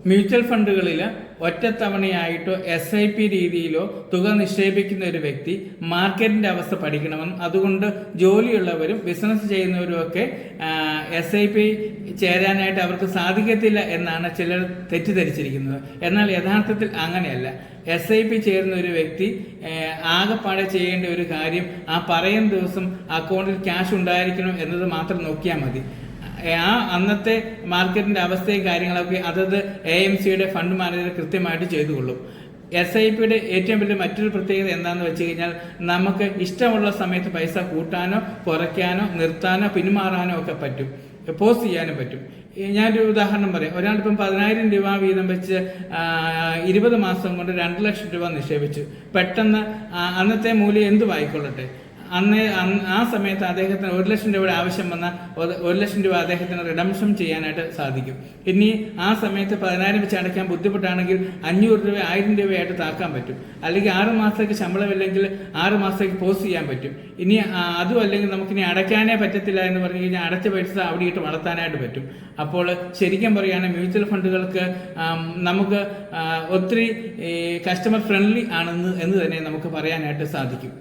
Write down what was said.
Mutual ഫണ്ടുകളിൽ ഒറ്റത്തവണയായിട്ടോ SIP രീതിയിലോ തുക നിക്ഷേപിക്കുന്ന ഒരു വ്യക്തി മാർക്കറ്റിന്റെ അവസ്ഥ പഠിക്കണമെന്നും അതുകൊണ്ട് ജോലിയുള്ളവരും ബിസിനസ് ചെയ്യുന്നവരും ഒക്കെ SIP ചേരാനായിട്ട് അവർക്ക് സാധിക്കത്തില്ല എന്നാണ് ചിലർ തെറ്റിദ്ധരിച്ചിരിക്കുന്നത്. എന്നാൽ യഥാർത്ഥത്തിൽ അങ്ങനെയല്ല. SIP ചേരുന്ന ഒരു വ്യക്തി ആകെപ്പാടെ ചെയ്യേണ്ട ഒരു കാര്യം ആ പറയുന്ന ദിവസം അക്കൗണ്ടിൽ ക്യാഷ് ഉണ്ടായിരിക്കണം എന്നത് മാത്രം നോക്കിയാൽ മതി. ആ അന്നത്തെ മാർക്കറ്റിന്റെ അവസ്ഥയും കാര്യങ്ങളൊക്കെ അതത് AMCയുടെ ഫണ്ട് മാനേജർ കൃത്യമായിട്ട് ചെയ്തുകൊള്ളും. SIPയുടെ ഏറ്റവും വലിയ മറ്റൊരു പ്രത്യേകത എന്താണെന്ന് വെച്ച് കഴിഞ്ഞാൽ നമുക്ക് ഇഷ്ടമുള്ള സമയത്ത് പൈസ കൂട്ടാനോ കുറയ്ക്കാനോ നിർത്താനോ പിന്മാറാനോ ഒക്കെ പറ്റും, പോസ്റ്റ് ചെയ്യാനും പറ്റും. ഞാനൊരു ഉദാഹരണം പറയാം. ഒരാളിപ്പം 10,000 രൂപ വീതം വെച്ച് 20 മാസം കൊണ്ട് 2 ലക്ഷം രൂപ നിക്ഷേപിച്ചു. പെട്ടെന്ന് അന്നത്തെ മൂല്യം എന്തുമായിക്കൊള്ളട്ടെ, ആ സമയത്ത് അദ്ദേഹത്തിന് 1 ലക്ഷം രൂപയുടെ ആവശ്യം വന്ന 1 ലക്ഷം രൂപ അദ്ദേഹത്തിന് റിഡംഷൻ ചെയ്യാനായിട്ട് സാധിക്കും. ഇനി ആ സമയത്ത് 10,000 വെച്ച് അടയ്ക്കാൻ ബുദ്ധിമുട്ടാണെങ്കിൽ 500 രൂപ 1000 രൂപയായിട്ട് താക്കാൻ പറ്റും. അല്ലെങ്കിൽ 6 മാസത്തേക്ക് ശമ്പളമില്ലെങ്കിൽ 6 മാസത്തേക്ക് പോസ്റ്റ് ചെയ്യാൻ പറ്റും. ഇനി അതും അല്ലെങ്കിൽ നമുക്കിനി അടയ്ക്കാനേ പറ്റത്തില്ല എന്ന് പറഞ്ഞു കഴിഞ്ഞാൽ അടച്ച പൈസ അവിടെ ഇട്ട് വളർത്താനായിട്ട് പറ്റും. അപ്പോൾ ശരിക്കും പറയുകയാണെങ്കിൽ മ്യൂച്വൽ ഫണ്ടുകൾക്ക് നമുക്ക് ഒത്തിരി കസ്റ്റമർ ഫ്രണ്ട്ലി ആണെന്ന് തന്നെ നമുക്ക് പറയാനായിട്ട് സാധിക്കും.